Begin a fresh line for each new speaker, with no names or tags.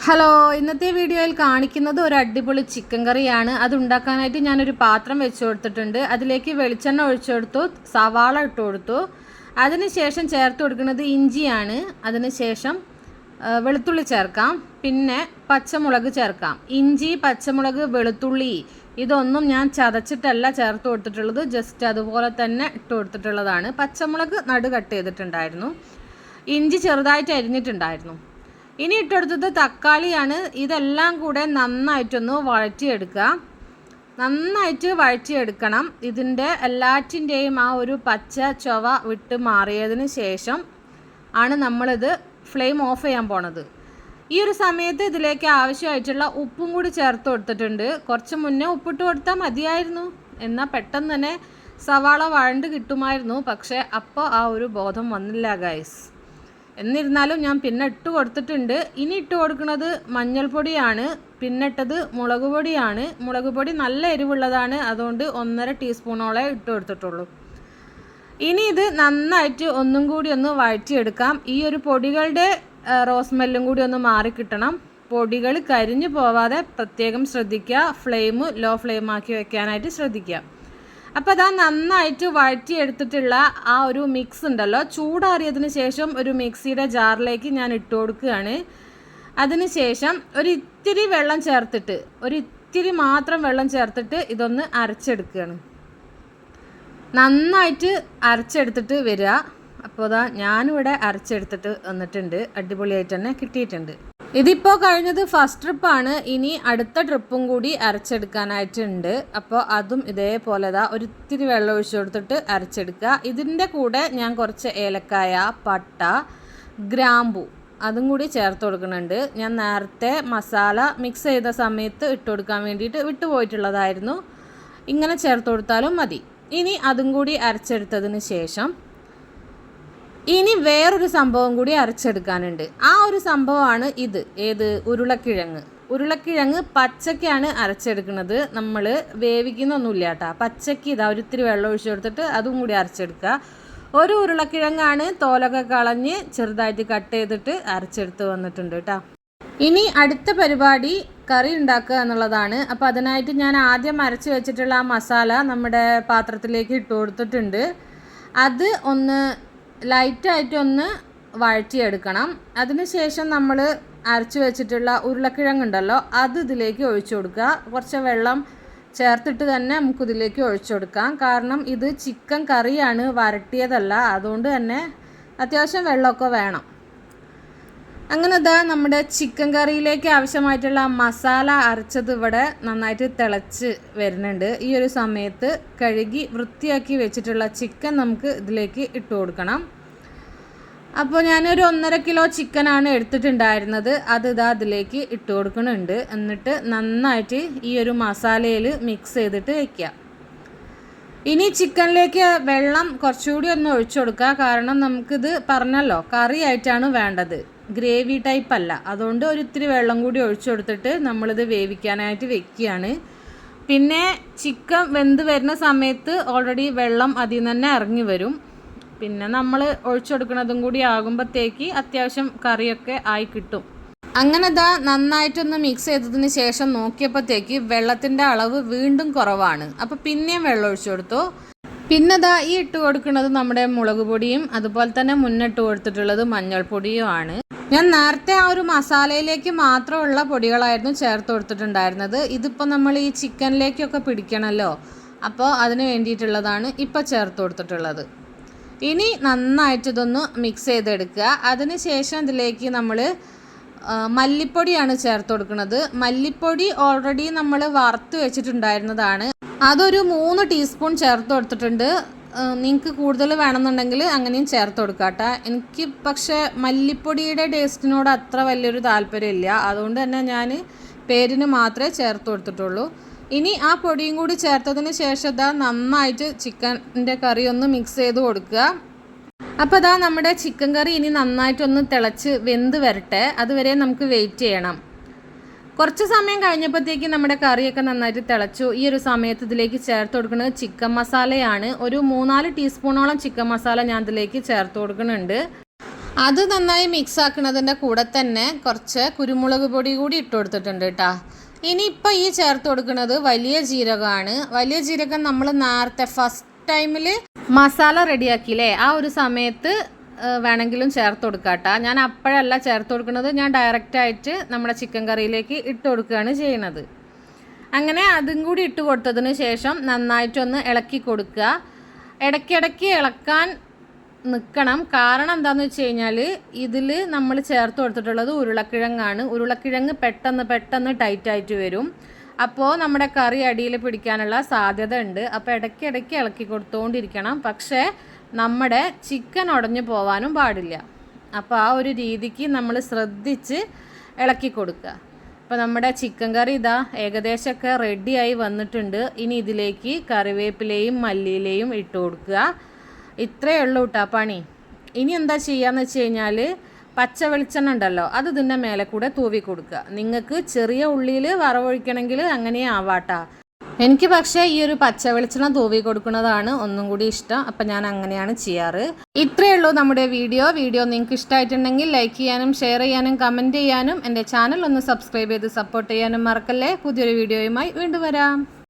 Hello, ഇന്നത്തെ വീഡിയോയിൽ കാണിക്കുന്നത് ഒരു അടിപൊളി ചിക്കൻ കറിയാണ്. അത് ഉണ്ടാക്കാനായിട്ട് ഞാനൊരു പാത്രം വെച്ച് കൊടുത്തിട്ടുണ്ട്. അതിലേക്ക് വെളിച്ചെണ്ണ ഒഴിച്ചു കൊടുത്തു, സവാള ഇട്ട് കൊടുത്തു. അതിനുശേഷം ചേർത്ത് കൊടുക്കുന്നത് ഇഞ്ചിയാണ്. അതിനുശേഷം വെളുത്തുള്ളി ചേർക്കാം, പിന്നെ പച്ചമുളക് ചേർക്കാം. ഇഞ്ചി, പച്ചമുളക്, വെളുത്തുള്ളി ഇതൊന്നും ഞാൻ ചതച്ചിട്ടല്ല ചേർത്ത് കൊടുത്തിട്ടുള്ളത്, ജസ്റ്റ് അതുപോലെ തന്നെ ഇട്ട് കൊടുത്തിട്ടുള്ളതാണ്. പച്ചമുളക് നടു കട്ട് ചെയ്തിട്ടുണ്ടായിരുന്നു, ഇഞ്ചി ചെറുതായിട്ട് അരിഞ്ഞിട്ടുണ്ടായിരുന്നു. ഇനി ഇട്ടെടുത്തത് തക്കാളിയാണ്. ഇതെല്ലാം കൂടെ നന്നായിട്ടൊന്ന് വഴറ്റിയെടുക്കണം. ഇതിൻ്റെ എല്ലാറ്റിൻ്റെയും ആ ഒരു പച്ച ചൊവ വിട്ട് മാറിയതിന് ശേഷം ആണ് നമ്മളിത് ഫ്ലെയിം ഓഫ് ചെയ്യാൻ പോണത്. ഈ ഒരു സമയത്ത് ഇതിലേക്ക് ആവശ്യമായിട്ടുള്ള ഉപ്പും കൂടി ചേർത്ത് കൊടുത്തിട്ടുണ്ട്. കുറച്ച് മുന്നേ ഉപ്പിട്ട് കൊടുത്താൽ മതിയായിരുന്നു, എന്നാൽ പെട്ടെന്ന് തന്നെ സവാള വഴണ്ട് കിട്ടുമായിരുന്നു. പക്ഷേ അപ്പോൾ ആ ഒരു ബോധം വന്നില്ല ഗൈസ്. എന്നിരുന്നാലും ഞാൻ പിന്നെ ഇട്ട് കൊടുത്തിട്ടുണ്ട്. ഇനി ഇട്ട് കൊടുക്കുന്നത് മഞ്ഞൾപ്പൊടിയാണ്, പിന്നെ ഇട്ടത് മുളക് പൊടിയാണ്. മുളക് പൊടി നല്ല എരിവുള്ളതാണ്, അതുകൊണ്ട് 1.5 ടീസ്പൂണോളം ഇട്ട് കൊടുത്തിട്ടുള്ളൂ. ഇനി ഇത് നന്നായിട്ട് ഒന്നും കൂടി ഒന്ന് വഴറ്റിയെടുക്കാം. ഈ ഒരു പൊടികളുടെ റോസ്മെല്ലും കൂടി ഒന്ന് മാറിക്കിട്ടണം. പൊടികൾ കരിഞ്ഞു പോവാതെ പ്രത്യേകം ശ്രദ്ധിക്കുക. ഫ്ലെയിം ലോ ഫ്ലെയിം ആക്കി വെക്കാനായിട്ട് ശ്രദ്ധിക്കുക. അപ്പോൾ അതാ നന്നായിട്ട് വഴറ്റിയെടുത്തിട്ടുള്ള ആ ഒരു മിക്സ് ഉണ്ടല്ലോ, ചൂടാറിയതിന് ശേഷം ഒരു മിക്സിയുടെ ജാറിലേക്ക് ഞാൻ ഇട്ട് കൊടുക്കുകയാണ്. അതിനുശേഷം ഒരിത്തിരി വെള്ളം ചേർത്തിട്ട്, ഒരിത്തിരി മാത്രം വെള്ളം ചേർത്തിട്ട് ഇതൊന്ന് അരച്ചെടുക്കുകയാണ്. നന്നായിട്ട് അരച്ചെടുത്തിട്ട് വരിക. അപ്പോൾ അതാ ഞാനിവിടെ അരച്ചെടുത്തിട്ട് വന്നിട്ടുണ്ട്, അടിപൊളിയായിട്ട് തന്നെ കിട്ടിയിട്ടുണ്ട്. ഇതിപ്പോൾ കഴിഞ്ഞത് ഫസ്റ്റ് ട്രിപ്പാണ്. ഇനി അടുത്ത ട്രിപ്പും കൂടി അരച്ചെടുക്കാനായിട്ടുണ്ട്. അപ്പോൾ അതും ഇതേപോലെ ഒരിത്തിരി വെള്ളം ഒഴിച്ചു കൊടുത്തിട്ട് അരച്ചെടുക്കുക. ഇതിൻ്റെ കൂടെ ഞാൻ കുറച്ച് ഏലക്കായ, പട്ട, ഗ്രാമ്പു അതും കൂടി ചേർത്ത് കൊടുക്കുന്നുണ്ട്. ഞാൻ നേരത്തെ മസാല മിക്സ് ചെയ്ത സമയത്ത് ഇട്ട് കൊടുക്കാൻ വേണ്ടിയിട്ട് വിട്ടുപോയിട്ടുള്ളതായിരുന്നു. ഇങ്ങനെ ചേർത്ത് കൊടുത്താലും മതി. ഇനി അതും കൂടി അരച്ചെടുത്തതിന് ശേഷം ഇനി വേറൊരു സംഭവം കൂടി അരച്ചെടുക്കാനുണ്ട്. ആ ഒരു സംഭവമാണ് ഇത്. ഉരുളക്കിഴങ്ങ് പച്ചക്കാണ് അരച്ചെടുക്കുന്നത്. നമ്മൾ വേവിക്കുന്നൊന്നുമില്ല കേട്ടോ, പച്ചക്ക് ഒരിത്തിരി വെള്ളം ഒഴിച്ചു കൊടുത്തിട്ട് അതും കൂടി അരച്ചെടുക്കുക. ഒരു ഉരുളക്കിഴങ്ങാണ്, തോലൊക്കെ കളഞ്ഞ് ചെറുതായിട്ട് കട്ട് ചെയ്തിട്ട് അരച്ചെടുത്ത് വന്നിട്ടുണ്ട് കേട്ടോ. ഇനി അടുത്ത പരിപാടി കറി ഉണ്ടാക്കുക എന്നുള്ളതാണ്. അപ്പോൾ അതിനായിട്ട് ഞാൻ ആദ്യം അരച്ച് വെച്ചിട്ടുള്ള ആ മസാല നമ്മുടെ പാത്രത്തിലേക്ക് ഇട്ട് കൊടുത്തിട്ടുണ്ട്. അത് ഒന്ന് ലൈറ്റായിട്ടൊന്ന് വഴറ്റിയെടുക്കണം. അതിനുശേഷം നമ്മൾ അരച്ച് വെച്ചിട്ടുള്ള ഉരുളക്കിഴങ്ങുണ്ടല്ലോ, അത് ഇതിലേക്ക് ഒഴിച്ചു കൊടുക്കുക. കുറച്ച് വെള്ളം ചേർത്തിട്ട് തന്നെ നമുക്കിതിലേക്ക് ഒഴിച്ചു കൊടുക്കാം. കാരണം ഇത് ചിക്കൻ കറിയാണ്, വരട്ടിയതല്ല. അതുകൊണ്ട് തന്നെ അത്യാവശ്യം വെള്ളമൊക്കെ വേണം. അങ്ങനെ നമ്മുടെ ചിക്കൻ കറിയിലേക്ക് ആവശ്യമായിട്ടുള്ള മസാല അരച്ചത് ഇവിടെ നന്നായിട്ട് തിളച്ച് വരുന്നുണ്ട്. ഈ ഒരു സമയത്ത് കഴുകി വൃത്തിയാക്കി വെച്ചിട്ടുള്ള ചിക്കൻ നമുക്ക് ഇതിലേക്ക് ഇട്ട് കൊടുക്കണം. അപ്പോൾ ഞാനൊരു 1.5 കിലോ ചിക്കനാണ് എടുത്തിട്ടുണ്ടായിരുന്നത്. അത് അതിലേക്ക് ഇട്ട് കൊടുക്കുന്നുണ്ട്. എന്നിട്ട് നന്നായിട്ട് ഈ ഒരു മസാലയിൽ മിക്സ് ചെയ്തിട്ട് വയ്ക്കുക. ഇനി ചിക്കനിലേക്ക് വെള്ളം കുറച്ചുകൂടി ഒന്ന് ഒഴിച്ചു കൊടുക്കുക. കാരണം നമുക്കിത് പറഞ്ഞല്ലോ കറി ആയിട്ടാണ് വേണ്ടത്, ഗ്രേവി ടൈപ്പ് അല്ല. അതുകൊണ്ട് ഒരിത്തിരി വെള്ളം കൂടി ഒഴിച്ചു കൊടുത്തിട്ട് നമ്മളിത് വേവിക്കാനായിട്ട് വെക്കുകയാണ്. പിന്നെ ചിക്കൻ വെന്ത് വരുന്ന സമയത്ത് ഓൾറെഡി വെള്ളം അതിൽ നിന്ന് തന്നെ ഇറങ്ങി വരും. പിന്നെ നമ്മൾ ഒഴിച്ചു കൊടുക്കുന്നതും കൂടി ആകുമ്പോഴത്തേക്ക് അത്യാവശ്യം കറിയൊക്കെ ആയി കിട്ടും. അങ്ങനെ നന്നായിട്ടൊന്ന് മിക്സ് ചെയ്തതിന് ശേഷം നോക്കിയപ്പോഴത്തേക്ക് വെള്ളത്തിൻ്റെ അളവ് വീണ്ടും കുറവാണ്. അപ്പോൾ പിന്നെയും വെള്ളം ഒഴിച്ചു കൊടുത്തു. പിന്നെ ഈ ഇട്ട് കൊടുക്കുന്നത് നമ്മുടെ മുളക് പൊടിയും അതുപോലെ തന്നെ മുന്നിട്ട് കൊടുത്തിട്ടുള്ളത് മഞ്ഞൾപ്പൊടിയും ആണ്. ഞാൻ നേരത്തെ ആ ഒരു മസാലയിലേക്ക് മാത്രമുള്ള പൊടികളായിരുന്നു ചേർത്ത് കൊടുത്തിട്ടുണ്ടായിരുന്നത്. ഇതിപ്പോൾ നമ്മൾ ഈ ചിക്കനിലേക്കൊക്കെ പിടിക്കണമല്ലോ, അപ്പോൾ അതിന് വേണ്ടിയിട്ടുള്ളതാണ് ഇപ്പോൾ ചേർത്ത് കൊടുത്തിട്ടുള്ളത്. ഇനി നന്നായിട്ട് ഇതൊന്ന് മിക്സ് ചെയ്തെടുക്കുക. അതിന് ശേഷം ഇതിലേക്ക് നമ്മൾ മല്ലിപ്പൊടിയാണ് ചേർത്ത് കൊടുക്കുന്നത്. മല്ലിപ്പൊടി ഓൾറെഡി നമ്മൾ വറുത്ത് വെച്ചിട്ടുണ്ടായിരുന്നതാണ്. അതൊരു 3 ടീസ്പൂൺ ചേർത്ത് കൊടുത്തിട്ടുണ്ട്. നിങ്ങൾക്ക് കൂടുതൽ വേണമെന്നുണ്ടെങ്കിൽ അങ്ങനെയും ചേർത്ത് കൊടുക്കാം കേട്ടോ. എനിക്ക് പക്ഷേ മല്ലിപ്പൊടിയുടെ ടേസ്റ്റിനോട് അത്ര വലിയൊരു താല്പര്യമില്ല. അതുകൊണ്ട് തന്നെ ഞാൻ പേരിന് മാത്രമേ ചേർത്ത് കൊടുത്തിട്ടുള്ളൂ. ഇനി ആ പൊടിയും കൂടി ചേർത്തതിന് ശേഷം നന്നായിട്ട് ചിക്കൻ്റെ കറി ഒന്ന് മിക്സ് ചെയ്ത് കൊടുക്കുക. അപ്പോൾ നമ്മുടെ ചിക്കൻ കറി ഇനി നന്നായിട്ടൊന്ന് തിളച്ച് വെന്ത് വരട്ടെ. അതുവരെ നമുക്ക് വെയിറ്റ് ചെയ്യണം. കുറച്ച് സമയം കഴിഞ്ഞപ്പോഴത്തേക്ക് നമ്മുടെ കറിയൊക്കെ നന്നായിട്ട് തിളച്ചു. ഈ ഒരു സമയത്ത് ഇതിലേക്ക് ചേർത്ത് കൊടുക്കുന്നത് ചിക്കൻ മസാലയാണ്. ഒരു 3-4 ടീസ്പൂണോളം ചിക്കൻ മസാല ഞാൻ ഇതിലേക്ക് ചേർത്ത് കൊടുക്കുന്നുണ്ട്. അത് നന്നായി മിക്സ് ആക്കുന്നതിൻ്റെ കൂടെ തന്നെ കുറച്ച് കുരുമുളക് പൊടി കൂടി ഇട്ട് കൊടുത്തിട്ടുണ്ട് കേട്ടോ. ഇനിയിപ്പോൾ ഈ ചേർത്ത് കൊടുക്കുന്നത് വലിയ ജീരകമാണ്. വലിയ ജീരകം നമ്മൾ നേരത്തെ ഫസ്റ്റ് ടൈമിൽ മസാല റെഡിയാക്കിയില്ലേ, ആ ഒരു സമയത്ത് വേണമെങ്കിലും ചേർത്ത് കൊടുക്കാട്ടോ. ഞാൻ അപ്പോഴല്ല ചേർത്ത് കൊടുക്കുന്നത്, ഞാൻ ഡയറക്റ്റായിട്ട് നമ്മുടെ ചിക്കൻ കറിയിലേക്ക് ഇട്ട് കൊടുക്കുകയാണ് ചെയ്യുന്നത്. അങ്ങനെ അതും കൂടി ഇട്ട് കൊടുത്തതിന് ശേഷം നന്നായിട്ടൊന്ന് ഇളക്കി കൊടുക്കുക. ഇടയ്ക്കിടയ്ക്ക് ഇളക്കാൻ നിൽക്കണം. കാരണം എന്താണെന്ന് വെച്ച് കഴിഞ്ഞാൽ ഇതിൽ നമ്മൾ ചേർത്ത് കൊടുത്തിട്ടുള്ളത് ഉരുളക്കിഴങ്ങാണ്. ഉരുളക്കിഴങ്ങ് പെട്ടെന്ന് ടൈറ്റായിട്ട് വരും. അപ്പോൾ നമ്മുടെ കറി അടിയിൽ പിടിക്കാനുള്ള സാധ്യത ഉണ്ട്. അപ്പോൾ ഇടയ്ക്കിടയ്ക്ക് ഇളക്കി കൊടുത്തുകൊണ്ടിരിക്കണം. പക്ഷേ നമ്മുടെ ചിക്കൻ ഉടഞ്ഞു പോവാനും പാടില്ല. അപ്പോൾ ആ ഒരു രീതിക്ക് നമ്മൾ ശ്രദ്ധിച്ച് ഇളക്കി കൊടുക്കുക. അപ്പോൾ നമ്മുടെ ചിക്കൻ കറി ഇതാ ഏകദേശമൊക്കെ റെഡിയായി വന്നിട്ടുണ്ട്. ഇനി ഇതിലേക്ക് കറിവേപ്പിലയും മല്ലിയിലയും ഇട്ട് കൊടുക്കുക. ഇത്രയേ ഉള്ളൂ കേട്ടോ പണി. ഇനി എന്താ ചെയ്യാന്ന് വെച്ച് കഴിഞ്ഞാൽ പച്ച വെളിച്ചെണ്ണ ഉണ്ടല്ലോ, അത് ഇതിൻ്റെ മേലെ കൂടെ തൂവി കൊടുക്കുക. നിങ്ങൾക്ക് ചെറിയ ഉള്ളിയിൽ വറവൊഴിക്കണമെങ്കിൽ അങ്ങനെ ആവാട്ടാ. എനിക്ക് പക്ഷേ ഈ ഒരു പച്ച വെളിച്ചെണ്ണ തൂവി കൊടുക്കുന്നതാണ് ഒന്നും കൂടി ഇഷ്ടം. അപ്പം ഞാൻ അങ്ങനെയാണ് ചെയ്യാറ്. ഇത്രയേ ഉള്ളൂ നമ്മുടെ വീഡിയോ നിങ്ങൾക്ക് ഇഷ്ടമായിട്ടുണ്ടെങ്കിൽ ലൈക്ക് ചെയ്യാനും ഷെയർ ചെയ്യാനും കമൻറ്റ് ചെയ്യാനും എൻ്റെ ചാനൽ ഒന്ന് സബ്സ്ക്രൈബ് ചെയ്ത് സപ്പോർട്ട് ചെയ്യാനും മറക്കല്ലേ. പുതിയൊരു വീഡിയോയുമായി വീണ്ടും വരാം.